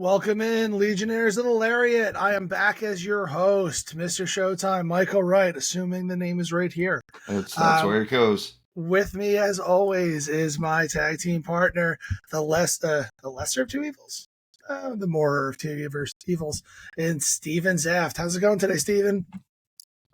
Welcome in, Legionnaires of the Lariat. I am back as your host, Mr. Showtime, Michael Wright, assuming the name is right here. That's where it goes. With me, as always, is my tag team partner, the lesser of two evils, the more of two evils, and stevezapf. How's it going today, Steven?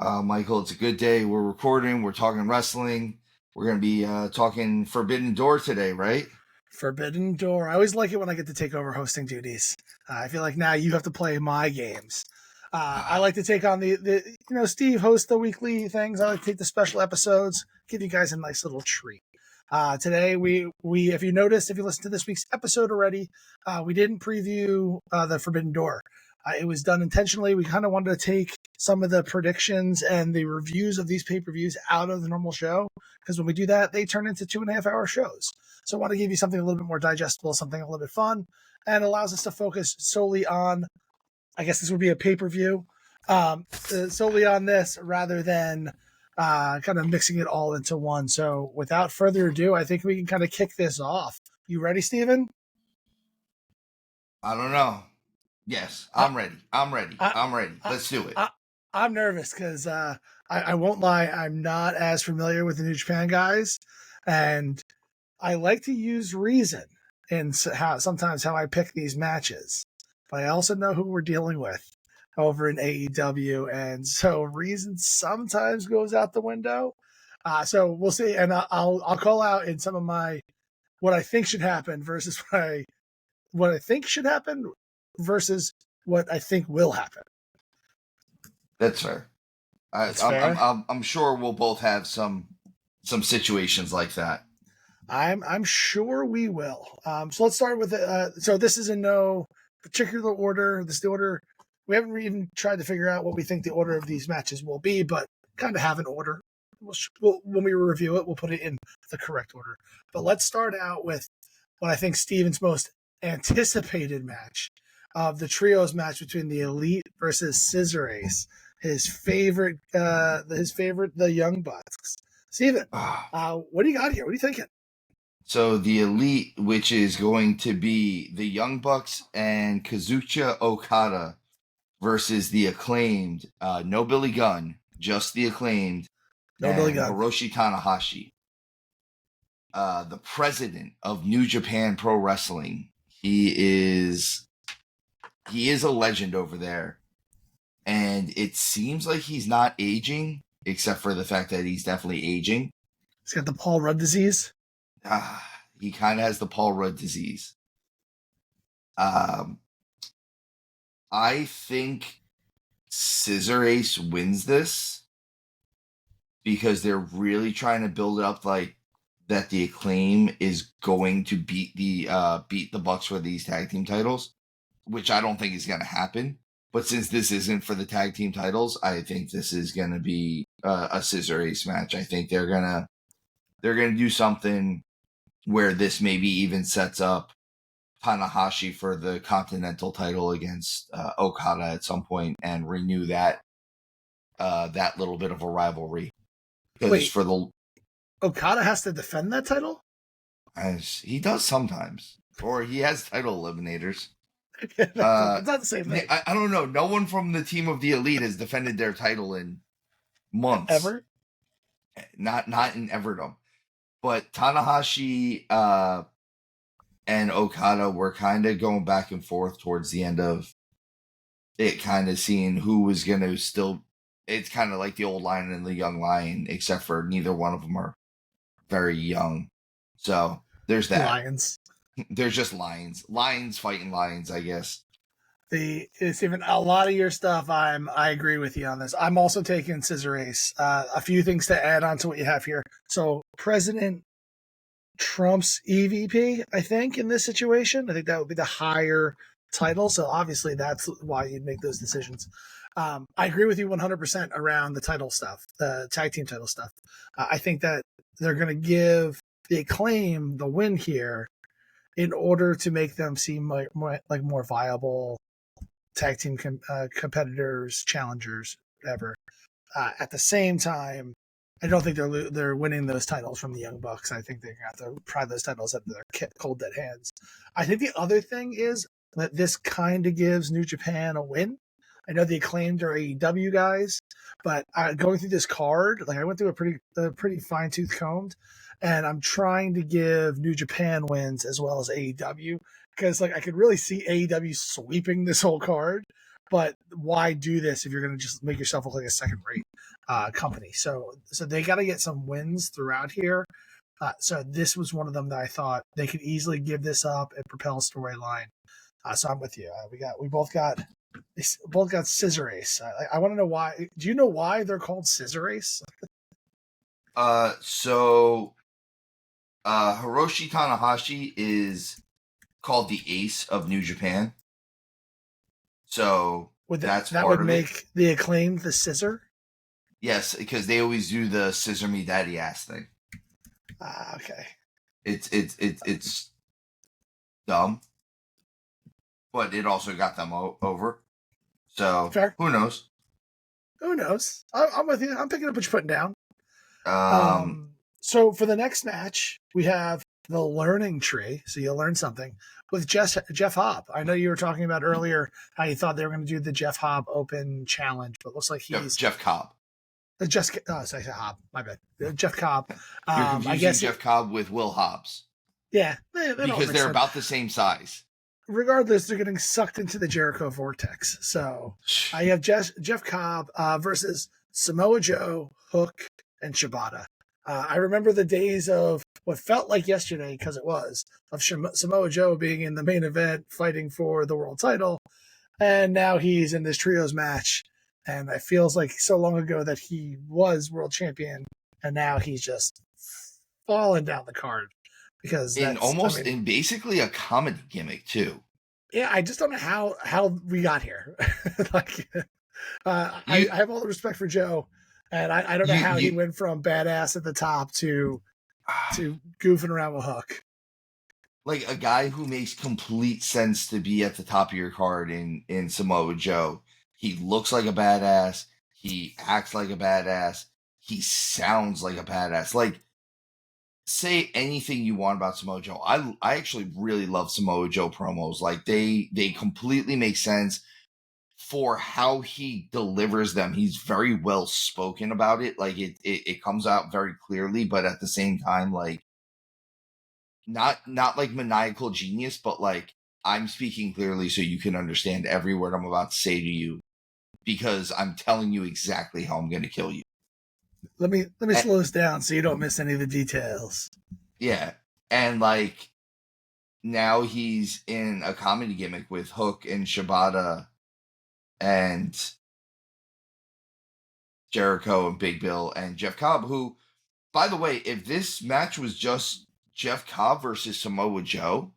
Michael, it's a good day. We're recording. We're talking wrestling. We're going to be talking Forbidden Door today, right? Forbidden Door. I always like it when I get to take over hosting duties. I feel like now you have to play my games. I like to take on Steve hosts the weekly things. I like to take the special episodes, give you guys a nice little treat. Today, we if you noticed, if you listened to this week's episode already, we didn't preview the Forbidden Door. It was done intentionally. We kind of wanted to take some of the predictions and the reviews of these pay-per-views out of the normal show, because when we do that, they turn into 2.5-hour shows. So I want to give you something a little bit more digestible, something a little bit fun, and allows us to focus solely on, I guess this would be a pay-per-view, solely on this rather than kind of mixing it all into one. So without further ado, I think we can kind of kick this off. You ready, Steven? I don't know. Yes, I'm ready. I'm ready. Let's do it. I'm nervous because I won't lie, I'm not as familiar with the New Japan guys, and I like to use reason in sometimes how I pick these matches, but I also know who we're dealing with over in AEW, and so reason sometimes goes out the window. So we'll see, and I'll call out in some of my what I think should happen versus what I think should happen versus what I think will happen. That's fair. I'm sure we'll both have some situations like that. I'm sure we will. So let's start with so this is in no particular order. This is the order. We haven't even tried to figure out what we think the order of these matches will be, but kind of have an order. We'll when we review it, we'll put it in the correct order. But let's start out with what I think Steven's most anticipated match of the trios match between the Elite versus Scissor Ace. His favorite, the Young Bucks. Steven, what do you got here? What are you thinking? So the Elite, which is going to be the Young Bucks and Kazuchika Okada versus the Acclaimed, no Billy Gunn, just the Acclaimed, Billy Gunn. Hiroshi Tanahashi, the president of New Japan Pro Wrestling. He is a legend over there, and it seems like he's not aging, except for the fact that he's definitely aging. He's got the Paul Rudd disease. He kind of has the Paul Rudd disease. I think Scissor Ace wins this because they're really trying to build it up like that the Acclaim is going to beat the Bucks for these tag team titles, which I don't think is going to happen. But since this isn't for the tag team titles, I think this is going to be a Scissor Ace match. I think they're gonna do something where this maybe even sets up Tanahashi for the Continental title against Okada at some point and renew that little bit of a rivalry. Wait, for the Okada has to defend that title? As he does sometimes, or he has title eliminators. It's not the same thing. I don't know. No one from the team of the Elite has defended their title in months. Ever? Not in Everdom. But Tanahashi and Okada were kind of going back and forth towards the end of it, kind of seeing who was going to still... It's kind of like the old lion and the young lion, except for neither one of them are very young. So there's that. Lions. They're just lions. Lions fighting lions, I guess. It's even a lot of your stuff. I agree with you on this. I'm also taking Scissor Ace. A few things to add on to what you have here. So President Trump's EVP, I think, in this situation, I think that would be the higher title. So obviously that's why you'd make those decisions. I agree with you 100% around the title stuff, the tag team title stuff. I think that they're going to give the Acclaim the win here in order to make them seem like more viable tag team competitors, challengers, whatever. At the same time, I don't think they're winning those titles from the Young Bucks. I think they're going to have to pry those titles out of their cold dead hands. I think the other thing is that this kind of gives New Japan a win. I know the Acclaimed are AEW guys, but going through this card, like I went through a pretty fine tooth combed, and I'm trying to give New Japan wins as well as AEW because like I could really see AEW sweeping this whole card. But why do this if you're going to just make yourself look like a second-rate company? So they got to get some wins throughout here. So this was one of them that I thought they could easily give this up and propel a storyline. So I'm with you. We both got Scissor Ace. I want to know why. Do you know why they're called Scissor Ace? So Hiroshi Tanahashi is called the Ace of New Japan. So that's that part would of make it. the Acclaimed the scissor? Yes, because they always do the scissor me daddy ass thing. Okay. It's dumb, but it also got them over. So Fair. Who knows? Who knows? I'm with you. I'm picking up what you're putting down. So for the next match, we have the Learning Tree. So you'll learn something with Jeff Hobb. I know you were talking about earlier how you thought they were going to do the Jeff Hobb Open Challenge, but it looks like he's Jeff Cobb. Sorry, Hobb. My bad. Jeff Cobb. You're confusing Jeff Cobb with Will Hobbs. Yeah, because they're about the same size. Regardless, they're getting sucked into the Jericho vortex. So I have Jeff Cobb versus Samoa Joe, Hook, and Shibata. I remember the days of what felt like yesterday, because it was, of Samoa Joe being in the main event fighting for the world title. And now he's in this trios match. And it feels like so long ago that he was world champion. And now he's just falling down the card. Because in basically a comedy gimmick, too. Yeah, I just don't know how we got here. I have all the respect for Joe. And I don't know how he went from badass at the top to goofing around with Hook. Like a guy who makes complete sense to be at the top of your card in Samoa Joe. He looks like a badass. He acts like a badass. He sounds like a badass. Like, say anything you want about Samoa Joe. I actually really love Samoa Joe promos. Like, they completely make sense. For how he delivers them, he's very well spoken about it. Like it comes out very clearly, but at the same time, like not like maniacal genius, but like I'm speaking clearly so you can understand every word I'm about to say to you, because I'm telling you exactly how I'm going to kill you. Let me slow this down so you don't miss any of the details. Yeah, and like now he's in a comedy gimmick with Hook and Shibata and Jericho and Big Bill and Jeff Cobb, who, by the way, if this match was just Jeff Cobb versus Samoa Joe,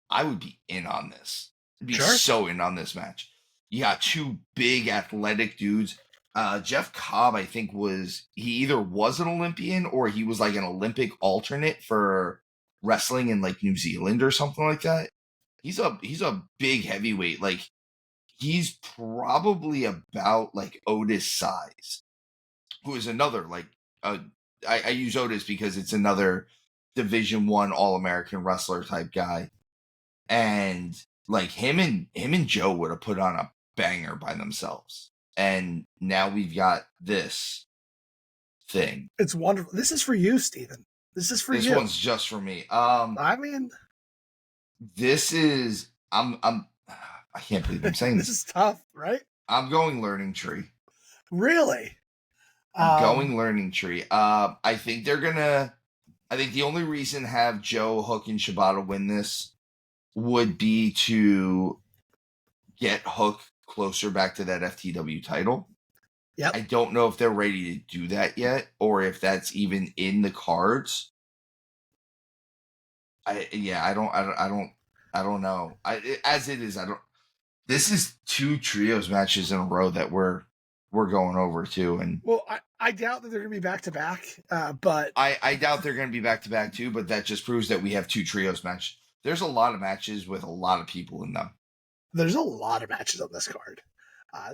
I would be in on this. I'd be so in on this match. You got two big athletic dudes. Jeff Cobb, I think, he either was an Olympian or he was like an Olympic alternate for wrestling in like New Zealand or something like that. He's a big heavyweight. Like, he's probably about like Otis size, who is another like I use Otis because it's another Division I All-American wrestler type guy, and like him and Joe would have put on a banger by themselves. And now we've got this thing. It's wonderful. This is for you, Steven. This is for you. This one's just for me. I mean, this is I can't believe I'm saying this. This is tough, right? I'm going Learning Tree. Really? I'm going Learning Tree. I think the only reason to have Joe, Hook, and Shibata win this would be to get Hook closer back to that FTW title. Yep. I don't know if they're ready to do that yet, or if that's even in the cards. I don't know. As it is, this is two trios matches in a row that we're going over too. And well, I doubt that they're going to be back to back, but I doubt they're going to be back to back too. But that just proves that we have two trios matches. There's a lot of matches with a lot of people in them. There's a lot of matches on this card.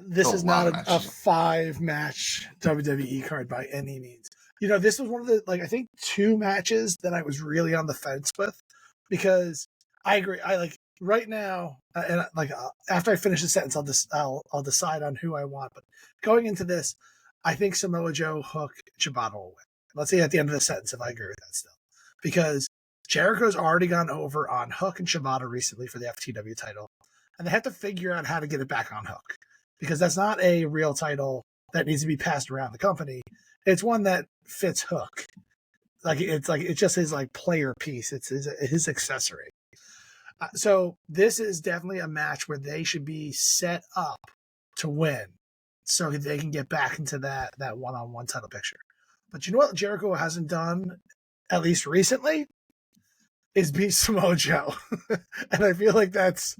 This is not a 5-match WWE card by any means. You know, this was one of the, like, I think 2 matches that I was really on the fence with, because I agree. right now, and after I finish the sentence, I'll decide on who I want. But going into this, I think Samoa Joe, Hook, Shibata will win. Let's see at the end of the sentence if I agree with that still, because Jericho's already gone over on Hook and Shibata recently for the FTW title, and they have to figure out how to get it back on Hook, because that's not a real title that needs to be passed around the company. It's one that fits Hook. It's just his player piece. It's his accessory. So this is definitely a match where they should be set up to win, so they can get back into that one-on-one title picture. But you know what Jericho hasn't done, at least recently, is beat Samoa Joe, and I feel like that's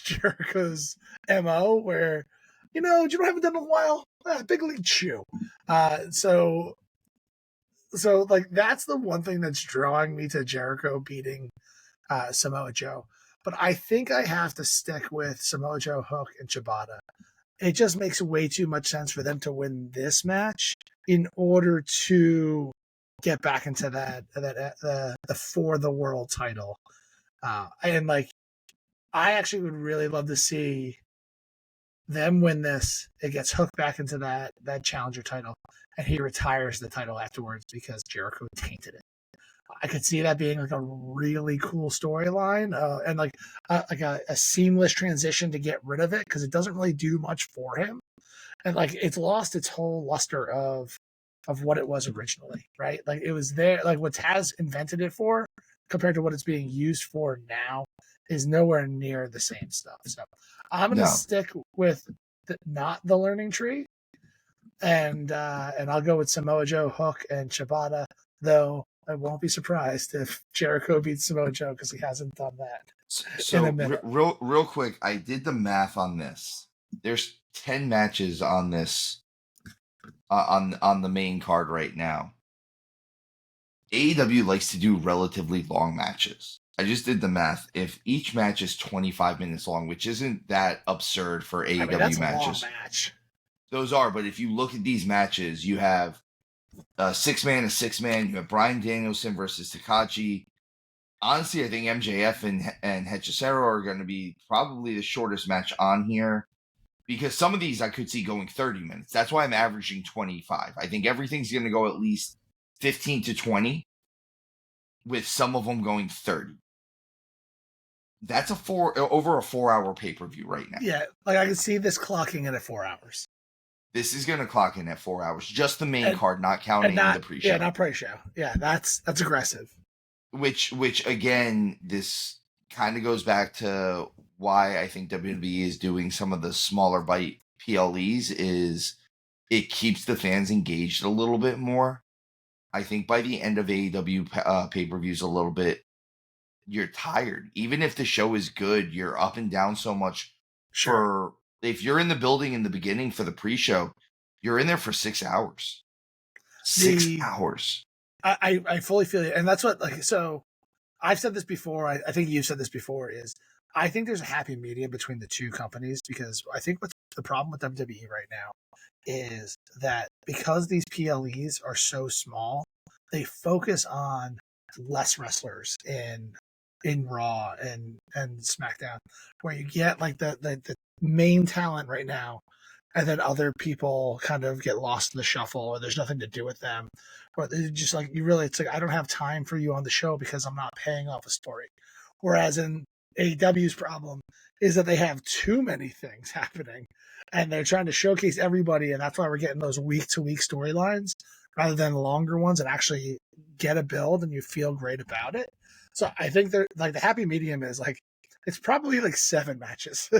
Jericho's MO. Where you don't haven't done in a while. Big League Chew. So that's the one thing that's drawing me to Jericho beating Samoa Joe. But I think I have to stick with Samoa Joe, Hook, and Shibata. It just makes way too much sense for them to win this match in order to get back into the for the world title. And I actually would really love to see them win this. It gets Hook back into that challenger title, and he retires the title afterwards because Jericho tainted it. I could see that being a really cool storyline, and a seamless transition to get rid of it, because it doesn't really do much for him, and it's lost its whole luster of what it was originally, right? It was there, what Taz invented it for, compared to what it's being used for now, is nowhere near the same stuff. So I'm going to stick with not the learning tree, and I'll go with Samoa Joe, Hook, and Shibata, though I won't be surprised if Jericho beats Samoa Joe, because he hasn't done that in a minute. Real quick, I did the math on this. There's 10 matches on this on the main card right now. AEW likes to do relatively long matches. I just did the math. If each match is 25 minutes long, which isn't that absurd for AEW that's matches. A long match. Those are, but if you look at these matches, you have a 6-man, you have Bryan Danielson versus Takahashi. Honestly, I think MJF and Hechicero are going to be probably the shortest match on here, because some of these I could see going 30 minutes. That's why I'm averaging 25. I think everything's going to go at least 15 to 20, with some of them going 30. That's over a 4-hour pay-per-view right now. Yeah, I can see this clocking in at 4 hours. This is going to clock in at 4 hours. Just the main card, not counting the pre-show. Yeah, not pre-show. Yeah, that's aggressive. Which again, this kind of goes back to why I think WWE is doing some of the smaller bite PLEs, is it keeps the fans engaged a little bit more. I think by the end of AEW pay-per-views a little bit, you're tired. Even if the show is good, you're up and down so much. Sure. If you're in the building in the beginning for the pre-show, you're in there for 6 hours. 6 hours. I fully feel it. And that's what, so I've said this before. I think you've said this before, is I think there's a happy medium between the two companies, because I think what's the problem with WWE right now is that because these PLEs are so small, they focus on less wrestlers in Raw and SmackDown, where you get the main talent right now, and then other people kind of get lost in the shuffle, or there's nothing to do with them, or they're just it's I don't have time for you on the show because I'm not paying off a story. Whereas in AEW's problem is that they have too many things happening, and they're trying to showcase everybody, and that's why we're getting those week-to-week storylines rather than longer ones that actually get a build and you feel great about it. So I think they're the happy medium is it's probably 7 matches,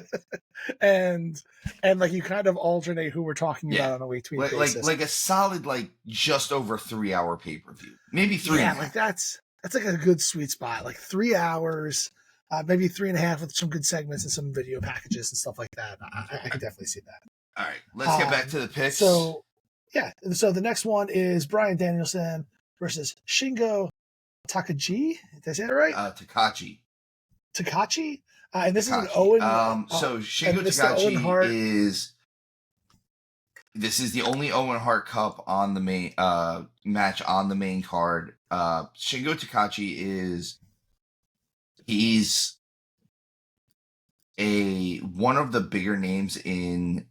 and you kind of alternate who we're talking about on a week-to-week basis. Like a solid just over 3-hour pay-per-view, maybe 3. Yeah, that's a good sweet spot, 3 hours, maybe 3.5 with some good segments and some video packages and stuff like that. I can definitely see that. All right, let's get back to the picks. So the next one is Bryan Danielson versus Shingo Takagi. Did I say that right? Takahashi. And this is an Owen. So Shingo Takagi this is the only Owen Hart Cup on the main match on the main card. Shingo Takagi he's one of the bigger names in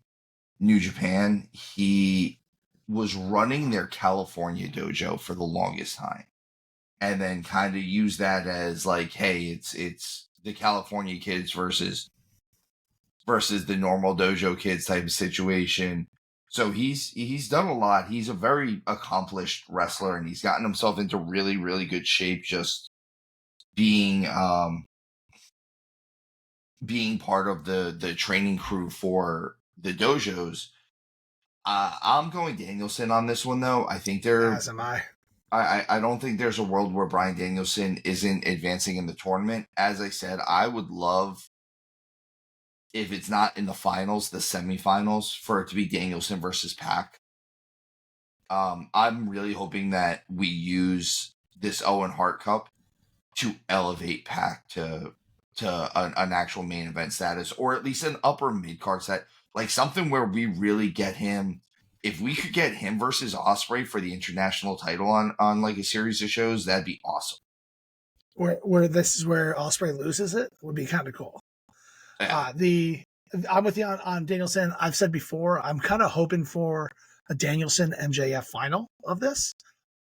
New Japan. He was running their California dojo for the longest time, and then kind of used that as like, hey, it's the California kids versus the normal dojo kids type of situation. So he's done a lot. He's a very accomplished wrestler, and he's gotten himself into really, really good shape just being part of the training crew for the dojos. I'm going Danielson on this one, though. I think As am I. I don't think there's a world where Bryan Danielson isn't advancing in the tournament. As I said, I would love, if it's not in the finals, the semifinals, for it to be Danielson versus Pac. I'm really hoping that we use this Owen Hart Cup to elevate Pac to an actual main event status, or at least an upper mid card set, like something where we really get him. If we could get him versus Ospreay for the international title on like a series of shows, that'd be awesome. Where this is where Ospreay loses it would be kind of cool. Yeah. I'm with you on Danielson. I've said before, I'm kind of hoping for a Danielson MJF final of this.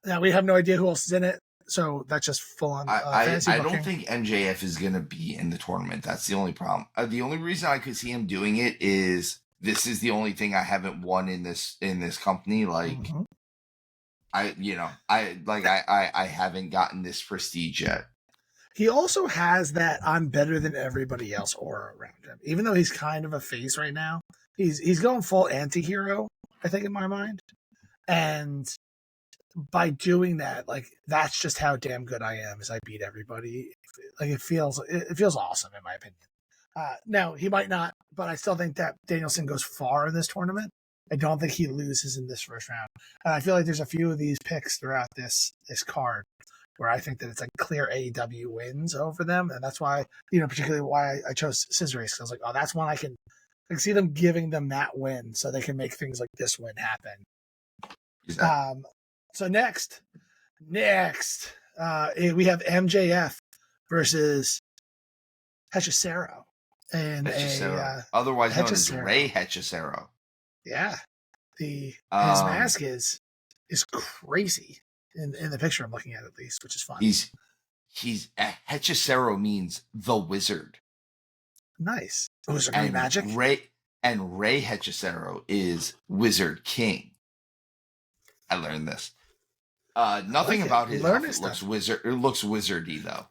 Now we have no idea who else is in it, so that's just full on fantasy booking. I don't think MJF is going to be in the tournament. That's the only problem. The only reason I could see him doing it is this is the only thing I haven't won in this company. Like, I haven't gotten this prestige yet. He also has that I'm better than everybody else aura around him. Even though he's kind of a face right now, he's going full anti-hero, I think, in my mind. And by doing that, like, that's just how damn good I am, is I beat everybody. Like, it feels awesome, in my opinion. Now, he might not, but I still think that Danielson goes far in this tournament. I don't think he loses in this first round. And I feel like there's a few of these picks throughout this card where I think that it's like clear AEW wins over them. And that's why, particularly why I chose Scissor Ace. Because I was like, oh, that's one I can see them giving them that win so they can make things like this win happen. Exactly. So next, we have MJF versus Hechicero. And otherwise known as Ray Hechicero. Yeah. His mask is crazy in the picture I'm looking at least, which is fun. He's Hechicero means the wizard. Nice. Wizardry magic. Ray Hechicero is Wizard King. I learned this. Nothing about his outfit looks wizardy though.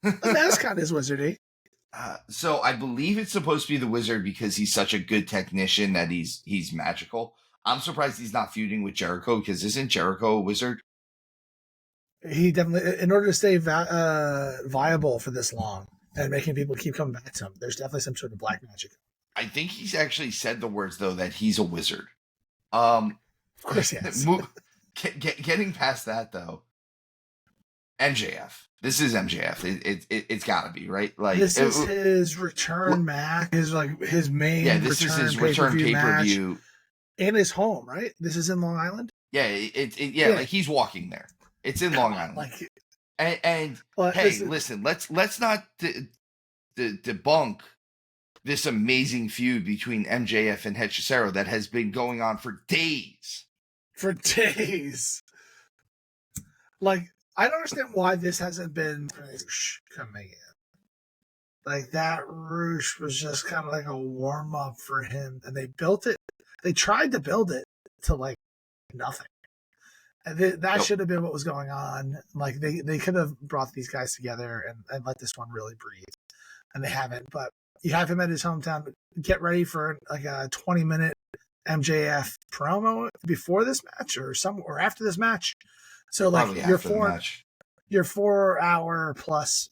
The mascot is wizardy. So I believe it's supposed to be the wizard because he's such a good technician that he's magical. I'm surprised he's not feuding with Jericho, because isn't Jericho a wizard? He definitely, in order to stay viable for this long and making people keep coming back to him, there's definitely some sort of black magic. I think he's actually said the words though that he's a wizard. Of course, yes. Getting past that though, MJF. This is MJF. It's got to be, right. Like, this is his return match. His main. Yeah, this is his return pay-per-view. In his home, right? This is in Long Island. Yeah, like he's walking there. It's in Long Island. Listen, let's not debunk this amazing feud between MJF and Hechicero that has been going on for days. Like, I don't understand why this hasn't been coming in. Like, that Roosh was just kind of like a warm up for him, and they built it. They tried to build it to like nothing. And that should have been what was going on. Like, they could have brought these guys together and let this one really breathe, and they haven't. But you have him at his hometown. Get ready for like a 20-minute MJF promo before this match or after this match. So like your 4-hour plus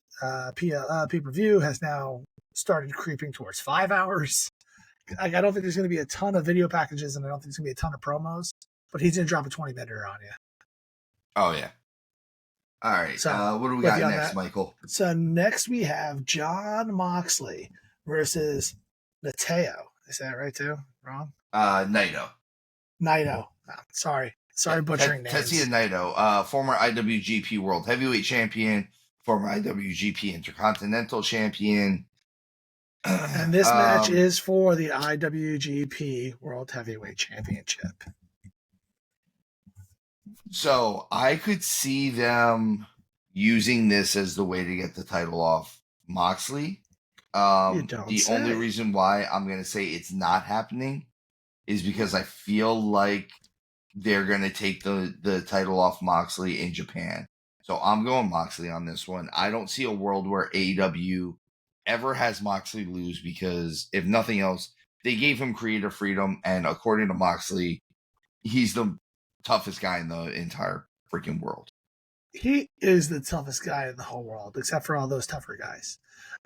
pay-per-view has now started creeping towards 5 hours. Like, I don't think there's going to be a ton of video packages, and I don't think there's going to be a ton of promos. But he's going to drop a 20-minute on you. Oh yeah. All right. So, what do we got next, Michael? So next we have Jon Moxley versus Naito. Is that right too? Wrong? Naito. Oh, sorry, butchering names. Tetsuya Naito, former IWGP World Heavyweight Champion, former IWGP Intercontinental Champion. And this match is for the IWGP World Heavyweight Championship. So I could see them using this as the way to get the title off Moxley. The only reason why I'm going to say it's not happening is because I feel like they're going to take the title off Moxley in Japan. So I'm going Moxley on this one. I don't see a world where AEW ever has Moxley lose because, if nothing else, they gave him creative freedom, and according to Moxley, he's the toughest guy in the entire freaking world. He is the toughest guy in the whole world, except for all those tougher guys.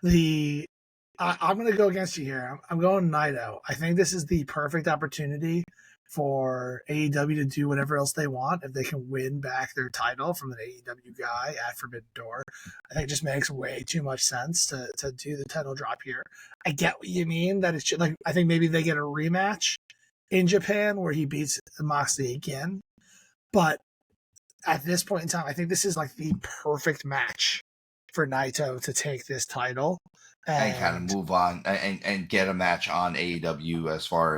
I'm going to go against you here. I'm going Naito. I think this is the perfect opportunity for AEW to do whatever else they want if they can win back their title from an AEW guy at Forbidden Door. I think it just makes way too much sense to do the title drop here. I get what you mean, that it's like, I think maybe they get a rematch in Japan where he beats Moxley again. But at this point in time, I think this is like the perfect match for Naito to take this title and kind of move on and get a match on AEW as far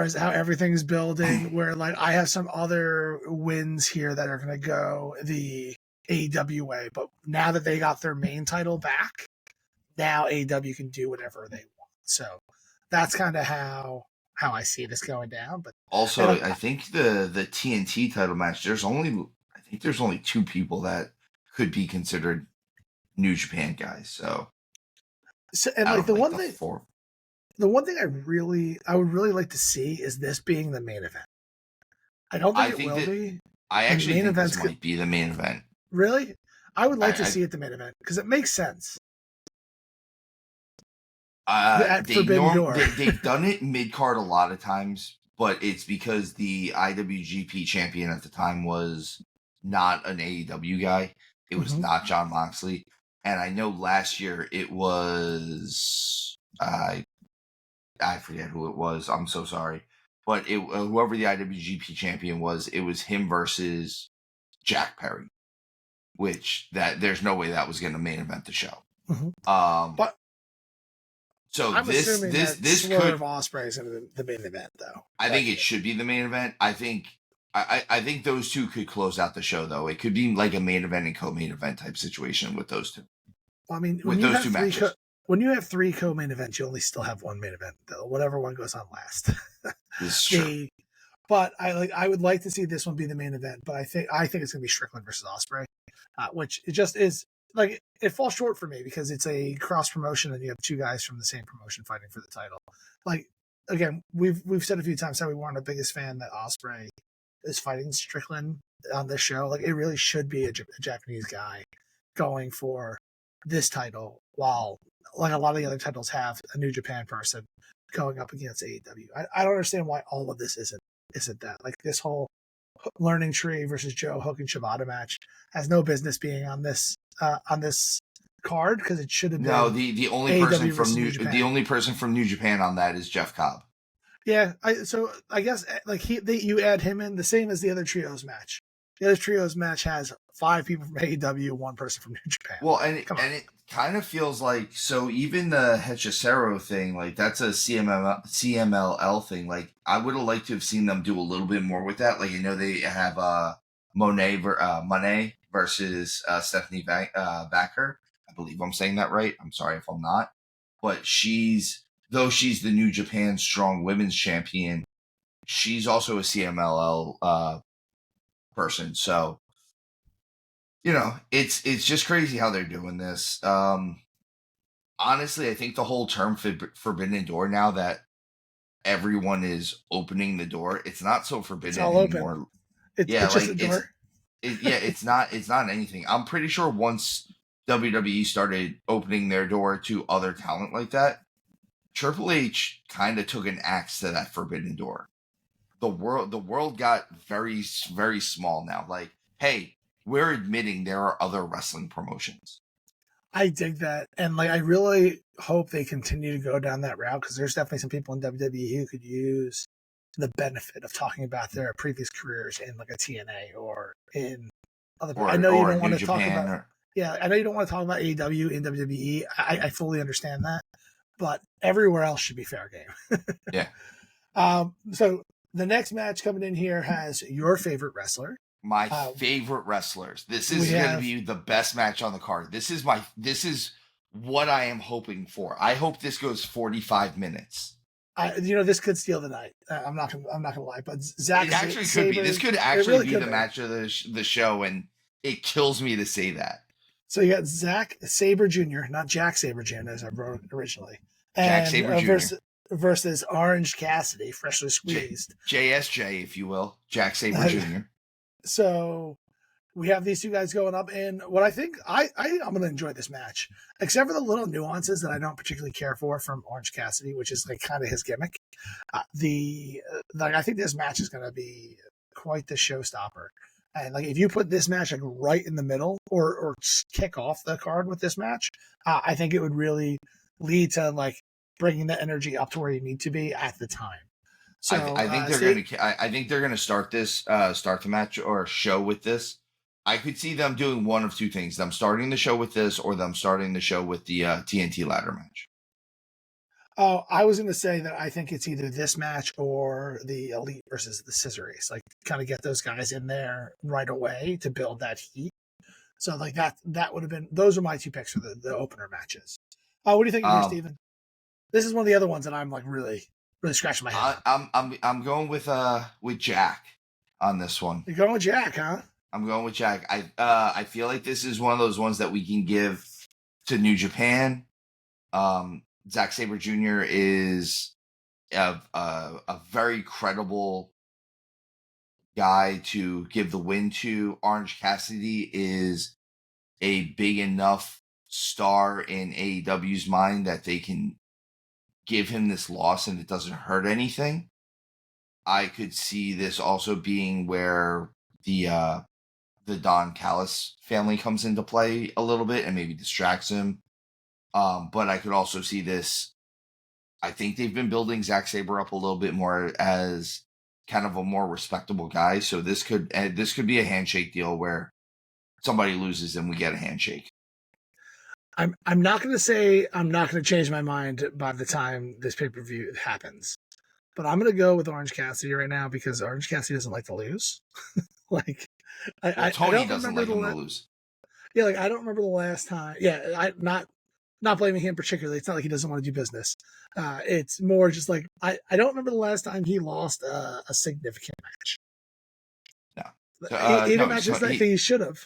as how everything's building, where like I have some other wins here that are going to go the AEW way, but now that they got their main title back, now AEW can do whatever they want. So that's kind of how I see this going down. But also, I think the TNT title match, there's only two people that could be considered New Japan guys. So and like the one thing I would really like to see is this being the main event. I don't think it will be. I actually think this might be the main event. Really? I would like to see it the main event because it makes sense. They've done it mid-card a lot of times, but it's because the IWGP champion at the time was not an AEW guy. It was not Jon Moxley. And I know last year it was, I forget who it was. I'm so sorry. But whoever the IWGP champion was, it was him versus Jack Perry, which there's no way that was going to main event the show. But so I'm this Swerve Ospreay is the main event, though. I think it should be the main event. I think those two could close out the show, though. It could be like a main event and co-main event type situation with those two. I mean, with those two matches. When you have three co-main events, you only still have one main event, though. Whatever one goes on last. This is true. But I would like to see this one be the main event. But I think it's going to be Strickland versus Ospreay, which it just is. Like, it falls short for me because it's a cross promotion and you have two guys from the same promotion fighting for the title. Like, again, we've said a few times how we weren't the biggest fan that Ospreay is fighting Strickland on this show. Like, it really should be a Japanese guy going for this title, while like a lot of the other titles have a New Japan person going up against AEW. I don't understand why all of this isn't that. Like, this whole Learning Tree versus Joe Hook and Shibata match has no business being on this card because it should have been. No, the only person from New Japan on that is Jeff Cobb. Yeah, I guess like you add him in the same as the other trios match. The other trios match has 5 people from AEW, 1 person from New Japan. Well, and it kind of feels like, so even the Hechicero thing, like that's a CMLL thing. Like, I would have liked to have seen them do a little bit more with that. Like, they have Monet versus Stephanie Backer. I believe I'm saying that right. I'm sorry if I'm not. But she's the New Japan Strong Women's Champion, she's also a CMLL person. So, it's just crazy how they're doing this. Honestly, I think the whole term Forbidden Door, now that everyone is opening the door, it's not so forbidden it's all anymore. Open. It's just a door. It's not anything. I'm pretty sure once WWE started opening their door to other talent like that, Triple H kind of took an axe to that Forbidden Door. The world got very, very small now. Like, hey, we're admitting there are other wrestling promotions. I dig that. And like, I really hope they continue to go down that route, because there's definitely some people in WWE who could use the benefit of talking about their previous careers in like a TNA or in other. I know you don't want to talk about. Yeah, I know you don't want to talk about AEW and WWE. I fully understand that, but everywhere else should be fair game. Yeah. So the next match coming in here has your favorite wrestler. My favorite wrestlers. This is we going to have- be the best match on the card. This is what I am hoping for. I hope this goes 45 minutes. This could steal the night. I'm not gonna lie, but Zach. It actually Sabre, could be. This could actually really be could the match of the show, and it kills me to say that. So you got Zack Sabre Jr., not Jack Sabre Jr., as I wrote originally. Jack Sabre Jr. Versus Orange Cassidy, freshly squeezed. JSJ, if you will. Jack Sabre Jr. So we have these two guys going up, and what I think I'm going to enjoy this match, except for the little nuances that I don't particularly care for from Orange Cassidy, which is like kind of his gimmick. I think this match is going to be quite the showstopper. And like if you put this match like right in the middle or kick off the card with this match, I think it would really lead to like bringing the energy up to where you need to be at the time. So I think they're gonna start the match or show with this. I could see them doing one of two things: them starting the show with this, or them starting the show with the TNT ladder match. Oh, I was going to say that I think it's either this match or the Elite versus the Scissor Race. Like, kind of get those guys in there right away to build that heat. So, like that would have been. Those are my two picks for the opener matches. What do you think here, Steven? This is one of the other ones that I'm like really scratching my head. I'm going with Jack on this one. You're going with Jack, huh? I'm going with Jack. I feel like this is one of those ones that we can give to New Japan. Zack Sabre Jr. is a very credible guy to give the win to. Orange Cassidy is a big enough star in AEW's mind that they can give him this loss and it doesn't hurt anything. I could see this also being where the Don Callis family comes into play a little bit and maybe distracts him. But I could also see this. I think they've been building Zack Sabre up a little bit more as kind of a more respectable guy. So this could be a handshake deal where somebody loses and we get a handshake. I'm not going to say I'm not going to change my mind by the time this pay-per-view happens, but I'm going to go with Orange Cassidy right now because Orange Cassidy doesn't like to lose. Like, Tony doesn't like him to lose. Yeah, like I don't remember the last time. Yeah, I not blaming him particularly. It's not like he doesn't want to do business. It's more just like I don't remember the last time he lost a significant match. No, even matches that he should have.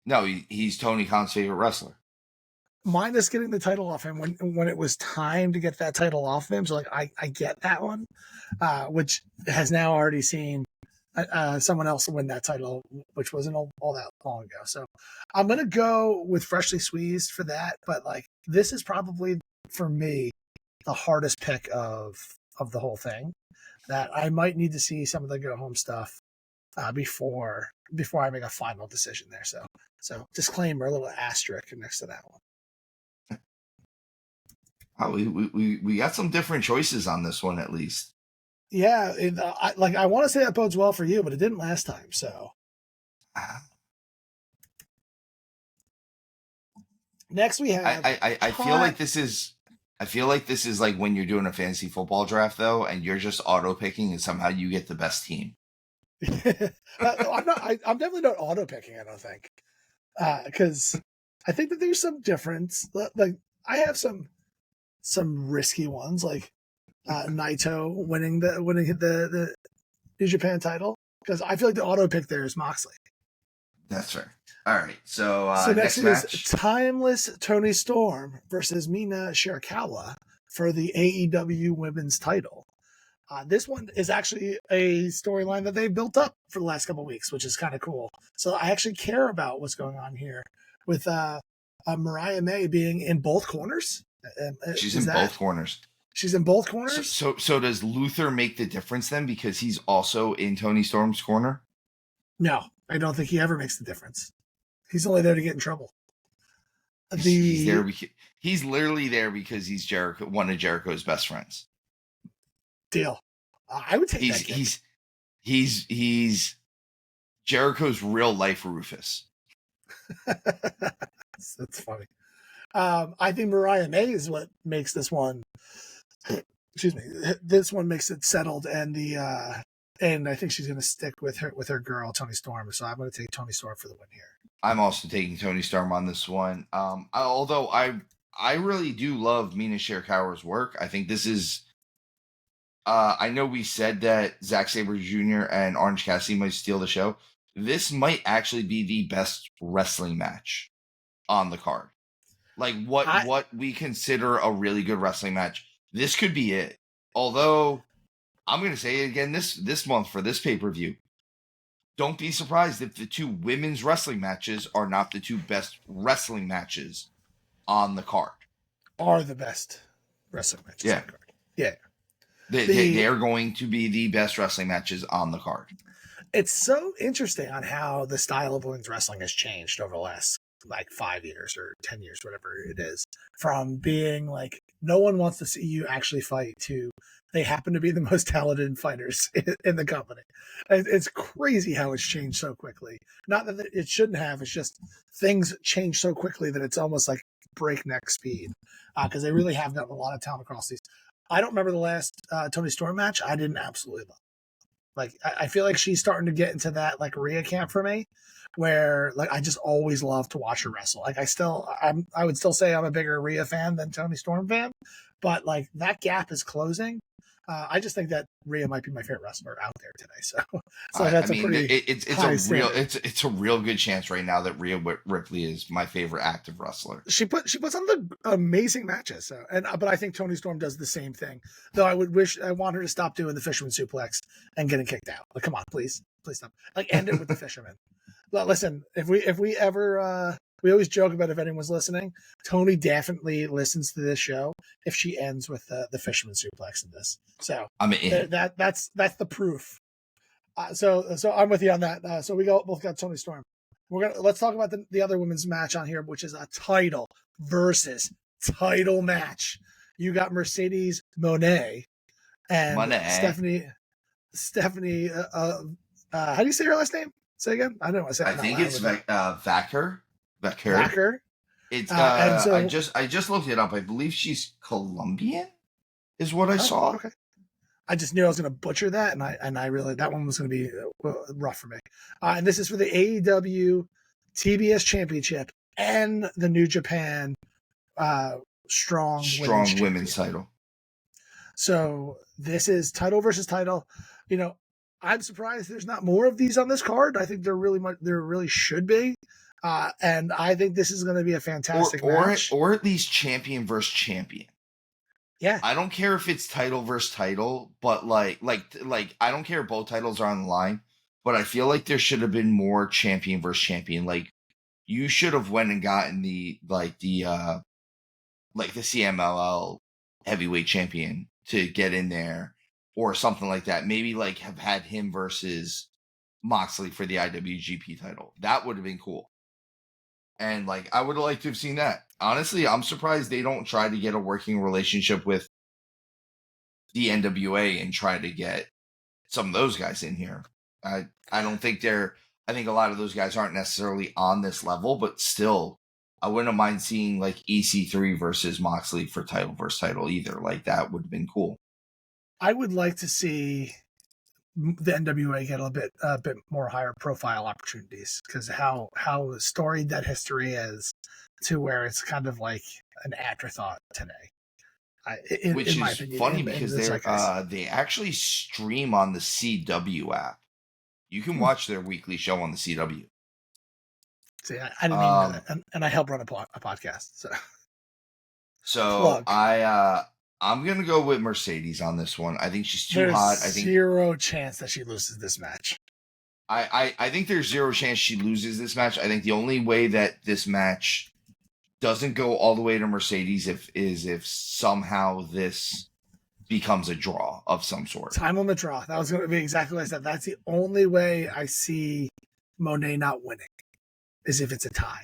No, he's Tony Khan's favorite wrestler. Minus getting the title off him when it was time to get that title off him. So like I get that one, which has now already seen someone else win that title, which wasn't all that long ago. So I'm gonna go with Freshly Squeezed for that. But like this is probably for me the hardest pick of the whole thing. That I might need to see some of the go home stuff before I make a final decision there. So disclaimer, a little asterisk next to that one. Oh, we got some different choices on this one at least. Yeah, I want to say that bodes well for you, but it didn't last time. So next we have. I feel like this is. I feel like this is like when you're doing a fantasy football draft though, and you're just auto picking, and somehow you get the best team. I'm not. I'm definitely not auto picking. I don't think because I think that there's some difference. Like I have some risky ones, like Naito winning the New Japan title, because I feel like the auto pick there is Moxley. That's fair. All right, so next match is Timeless Tony Storm versus Mina Shirakawa for the AEW Women's title. This one is actually a storyline that they've built up for the last couple of weeks, which is kind of cool. So I actually care about what's going on here with Mariah May being in both corners. She's in both corners. She's in both corners? So does Luther make the difference then because he's also in Tony Storm's corner? No, I don't think he ever makes the difference. He's only there to get in trouble. He's literally there because he's Jericho, one of Jericho's best friends. Deal. I would take that. He's Jericho's real life Rufus. That's funny. I think Mariah May is what makes this one. Excuse me. This one makes it settled, and and I think she's going to stick with her girl Toni Storm. So I'm going to take Toni Storm for the win here. I'm also taking Toni Storm on this one. Although I really do love Mina Shirakawa's work. I think this is. I know we said that Zack Sabre Jr. and Orange Cassidy might steal the show. This might actually be the best wrestling match on the card. Like what we consider a really good wrestling match. This could be it. Although I'm going to say it again this month for this pay-per-view. Don't be surprised if the two women's wrestling matches are not the two best wrestling matches on the card. Are the best wrestling matches on the card. Yeah. They're going to be the best wrestling matches on the card. It's so interesting on how the style of women's wrestling has changed over the last 5 years or 10 years, whatever it is, from being like, no one wants to see you actually fight to they happen to be the most talented fighters in the company. It's crazy how it's changed so quickly. Not that it shouldn't have, it's just things change so quickly that it's almost like breakneck speed because they really have gotten a lot of talent across these. I don't remember the last Toni Storm match. I didn't absolutely love. I feel like she's starting to get into that Rhea camp for me, where I just always love to watch her wrestle. I would still say I'm a bigger Rhea fan than Toni Storm fan, but that gap is closing. I just think that Rhea might be my favorite wrestler out there today. So that's it's a real good chance right now that Rhea Ripley is my favorite active wrestler. She puts on the amazing matches. So but I think Toni Storm does the same thing. Though I want her to stop doing the fisherman suplex and getting kicked out. Come on, please stop. End it with the fisherman. Listen, if we ever we always joke about if anyone's listening, Toni definitely listens to this show if she ends with the fisherman suplex in this. So that's the proof. So I'm with you on that. So we both got Toni Storm. Let's talk about the other women's match on here, which is a title versus title match. You got Mercedes Moné and Stephanie. How do you say her last name? Say again. I don't want to say. I think it's Vacker. It's I just looked it up. I believe she's Colombian, is what I saw. Okay. I just knew I was going to butcher that, and I really that one was going to be rough for me. And this is for the AEW TBS Championship and the New Japan Strong Women's title. So this is title versus title. I'm surprised there's not more of these on this card. I think there really should be. And I think this is going to be a fantastic match. Or at least champion versus champion. Yeah. I don't care if it's title versus title, but I don't care if both titles are on the line, but I feel like there should have been more champion versus champion. You should have went and gotten the CMLL heavyweight champion to get in there or something like that. Maybe have had him versus Moxley for the IWGP title. That would have been cool. And I would have liked to have seen that. Honestly, I'm surprised they don't try to get a working relationship with the NWA and try to get some of those guys in here. I don't think I think a lot of those guys aren't necessarily on this level, but still, I wouldn't mind seeing EC3 versus Moxley for title versus title either. That would have been cool. I would like to see the NWA get a bit more higher profile opportunities because how storied that history is to where it's kind of an afterthought today. Which is funny because they actually stream on the CW app. You can watch their weekly show on the CW. See, I didn't even know that, and I help run a podcast. So I'm gonna go with Mercedes on this one. I think she's too hot. I think zero chance that she loses this match. I think there's zero chance she loses this match. I think the only way that this match doesn't go all the way to Mercedes if somehow this becomes a draw of some sort. Time limit draw. That was going to be exactly what I said. That's the only way I see Moné not winning is if it's a tie.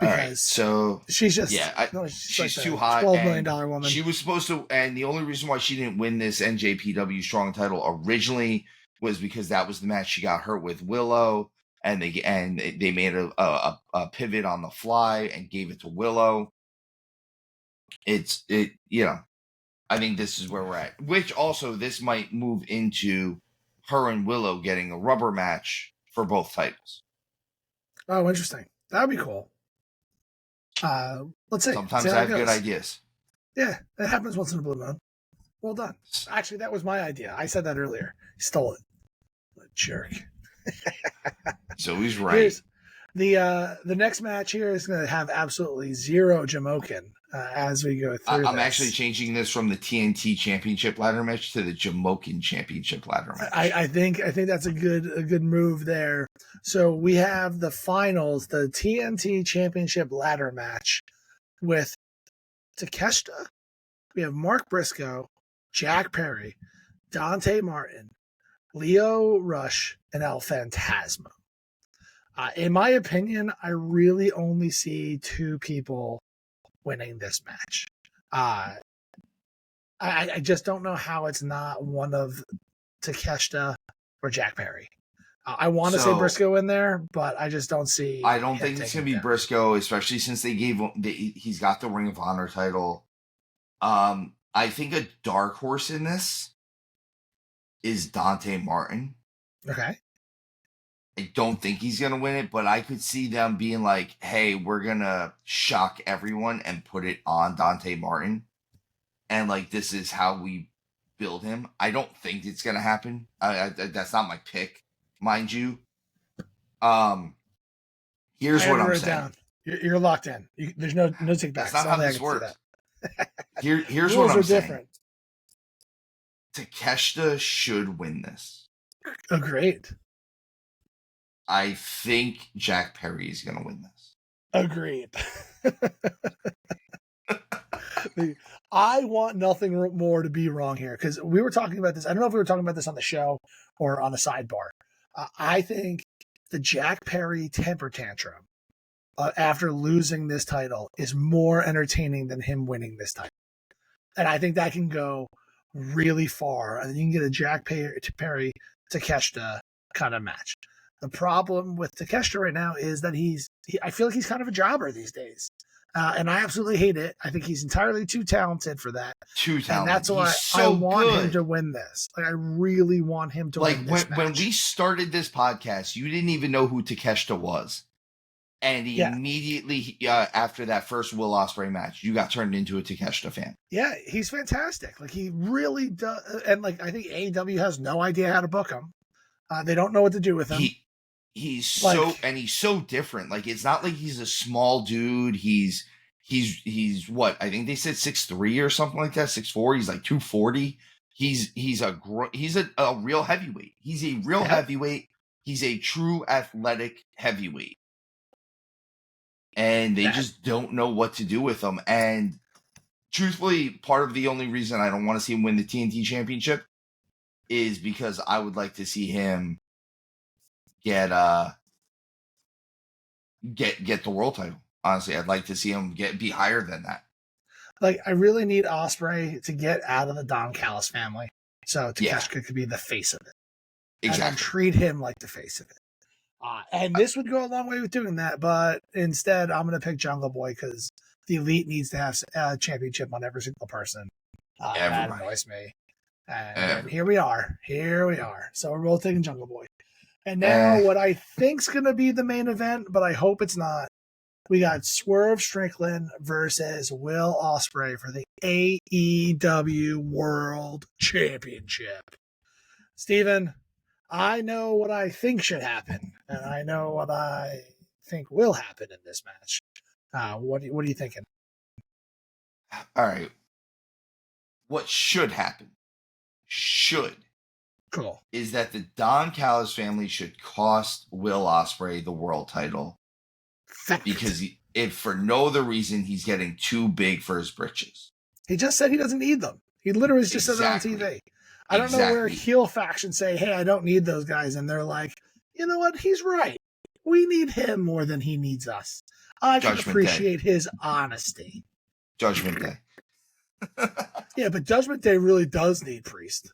All right, so she's just she's too hot. $12 million woman. She was supposed to, and the only reason why she didn't win this NJPW Strong title originally was because that was the match she got hurt with Willow, and they made a pivot on the fly and gave it to Willow. I think this is where we're at. Which also, this might move into her and Willow getting a rubber match for both titles. Oh, interesting. That would be cool. Let's see. Sometimes I have good ideas. Yeah, it happens once in a blue moon. Well done. Actually, that was my idea. I said that earlier. He stole it. What a jerk. So he's right. The next match here is going to have absolutely zero Jamokin as we go through. I'm actually changing this from the TNT Championship ladder match to the Jamokin Championship ladder match. I think that's a good move there. So we have the finals, the TNT Championship ladder match with Takeshita. We have Mark Briscoe, Jack Perry, Dante Martin, Lio Rush, and El Phantasmo. In my opinion, I really only see two people winning this match. I just don't know how it's not one of Takeshita or Jack Perry. I want to say Briscoe in there, but I just don't see. I don't think it's going to be Briscoe, especially since he's got the Ring of Honor title. I think a dark horse in this is Dante Martin. Okay. I don't think he's going to win it, but I could see them being like, hey, we're going to shock everyone and put it on Dante Martin. And like, this is how we build him. I don't think it's going to happen. That's not my pick, mind you. Here's what I'm saying. Down. You're locked in. There's no take back. That's not how this works. Here's what I'm saying. Different. Takeshita should win this. Agreed. I think Jack Perry is going to win this. Agreed. I want nothing more to be wrong here because we were talking about this. I don't know if we were talking about this on the show or on the sidebar. I think the Jack Perry temper tantrum after losing this title is more entertaining than him winning this title. And I think that can go really far. And you can get a Jack Perry Takeshita kind of match. The problem with Takeshita right now is that I feel like he's kind of a jobber these days. And I absolutely hate it. I think he's entirely too talented for that. Too talented. And that's why I want him to win this. Like, I really want him to win this match. When we started this podcast, you didn't even know who Takeshita was. And immediately after that first Will Ospreay match, you got turned into a Takeshita fan. Yeah, he's fantastic. Like, he really does. And like, I think AEW has no idea how to book him. They don't know what to do with him. He's so different. Like, it's not like he's a small dude. He's what? I think they said 6'3" or something like that. 6'4". He's like 240. He's a real heavyweight. He's a real heavyweight. He's a true athletic heavyweight. And they just don't know what to do with him. And truthfully, part of the only reason I don't want to see him win the TNT Championship is because I would like to see him get the world title. Honestly, I'd like to see him be higher than that. Like, I really need Ospreay to get out of the Don Callis family, so Takeshita could be the face of it. Exactly. And treat him like the face of it. And this would go a long way with doing that, but instead, I'm going to pick Jungle Boy because the Elite needs to have a championship on every single person. That annoys me. And here we are. So we're both taking Jungle Boy. And now what I think's going to be the main event, but I hope it's not. We got Swerve Strickland versus Will Ospreay for the AEW World Championship. Steven, I know what I think should happen, and I know what I think will happen in this match. What are you thinking? All right. What should happen? Cool. Is that the Don Callis family should cost Will Ospreay the world title. Fact. Because if for no other reason, he's getting too big for his britches. He just said he doesn't need them. He literally just said that on TV. I don't know where heel factions say, hey, I don't need those guys. And they're like, you know what? He's right. We need him more than he needs us. I can appreciate his honesty. Judgment Day. Yeah, but Judgment Day really does need Priest.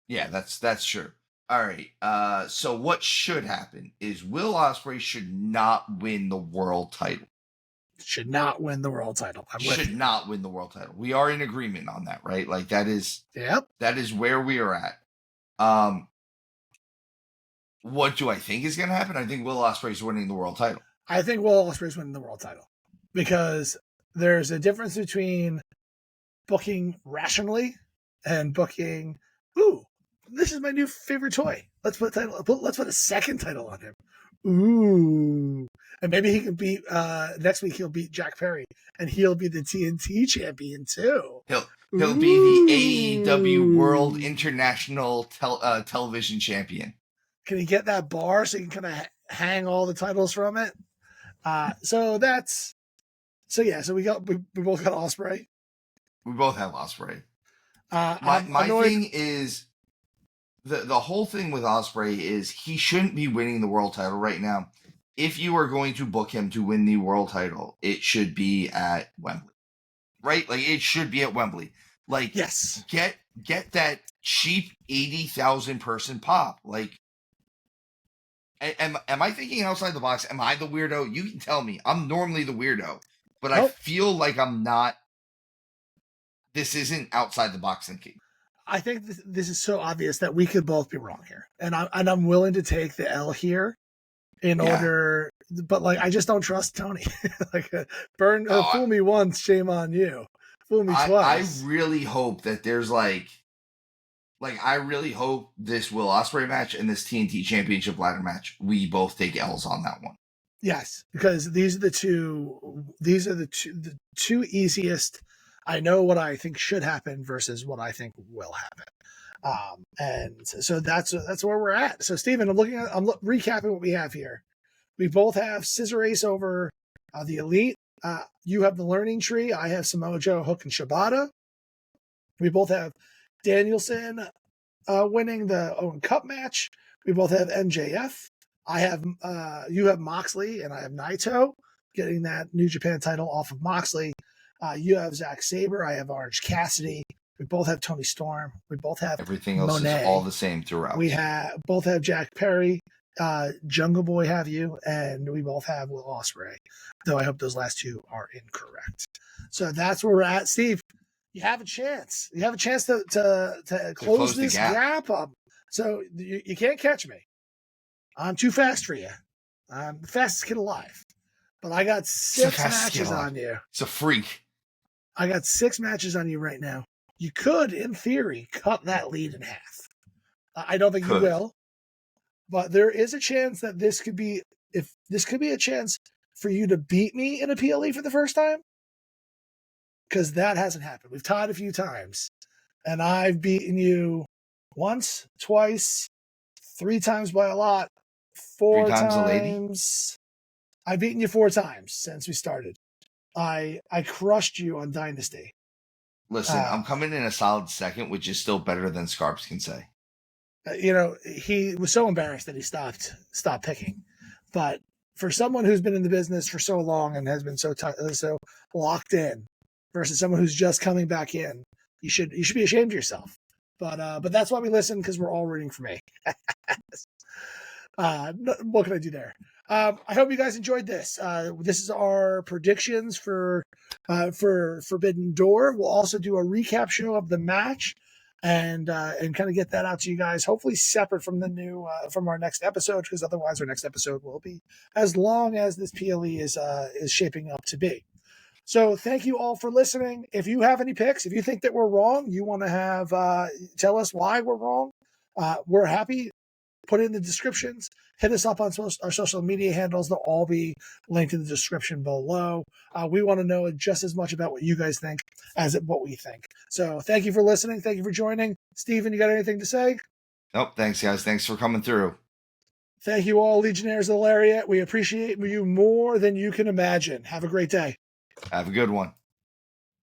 Yeah, that's true. All right. So what should happen is Will Ospreay should not win the world title. Should not win the world title. Should not win the world title. We are in agreement on that, right? Like that is where we are at. What do I think is going to happen? I think Will Ospreay is winning the world title. I think Will Ospreay is winning the world title because there's a difference between booking rationally and booking. Ooh, this is my new favorite toy. Let's put a second title on him. Ooh, and maybe he can beat next week. He'll beat Jack Perry, and he'll be the TNT champion too. He'll be the AEW World International Television Champion. Can he get that bar so he can kind of hang all the titles from it? So we both got Ospreay. We both have Ospreay. My thing is the whole thing with Ospreay is he shouldn't be winning the world title right now. If you are going to book him to win the world title, it should be at Wembley, right? Like it should be at Wembley. Like yes, get that cheap 80,000 person pop. Like, am I thinking outside the box? Am I the weirdo? You can tell me. I'm normally the weirdo, but I feel like I'm not. This isn't outside the box thinking. I think this is so obvious that we could both be wrong here, and I'm willing to take the L here in order. But like, I just don't trust Tony. Like, fool me once, shame on you. Fool me twice. I really hope that there's like I really hope this Will Ospreay match and this TNT Championship ladder match, we both take L's on that one. Yes, because these are the two easiest. I know what I think should happen versus what I think will happen. And so that's where we're at. So Steven, I'm recapping what we have here. We both have Scissor Ace over the Elite. You have the Learning Tree. I have Samoa Joe, Hook, and Shibata. We both have Danielson winning the Owen Cup match. We both have MJF. You have Moxley, and I have Naito getting that New Japan title off of Moxley. You have Zack Sabre. I have Orange Cassidy. We both have Tony Storm. We both have everything else Monet. Is all the same throughout. We both have Jack Perry. Jungle Boy have you, and we both have Will Ospreay. Though I hope those last two are incorrect. So that's where we're at, Steve. You have a chance. You have a chance to close this gap up. So you can't catch me. I'm too fast for you. I'm the fastest kid alive. But I got 6 matches on you. It's a freak. I got 6 matches on you right now. You could, in theory, cut that lead in half. I don't think you will. But there is a chance that this could be a chance for you to beat me in a PLE for the first time. Because that hasn't happened. We've tied a few times. And I've beaten you once, twice, 3 times by a lot, 4 times. A lady? I've beaten you 4 times since we started. I crushed you on Dynasty. Listen, I'm coming in a solid second, which is still better than Scarps can say. He was so embarrassed that he stopped picking. But for someone who's been in the business for so long and has been so locked in, versus someone who's just coming back in, you should be ashamed of yourself. But that's why we listen, because we're all rooting for me. What can I do there? I hope you guys enjoyed this. This is our predictions for Forbidden Door. We'll also do a recap show of the match and kind of get that out to you guys, hopefully separate from from our next episode, because otherwise our next episode will be as long as this PLE is shaping up to be. So thank you all for listening. If you have any picks, if you think that we're wrong, you want to tell us why we're wrong, we're happy. Put it in the descriptions. Hit us up on our social media handles. They'll all be linked in the description below. We want to know just as much about what you guys think as what we think. So thank you for listening. Thank you for joining. Steven, you got anything to say? Nope. Thanks, guys. Thanks for coming through. Thank you all, Legionnaires of the Lariat. We appreciate you more than you can imagine. Have a great day. Have a good one.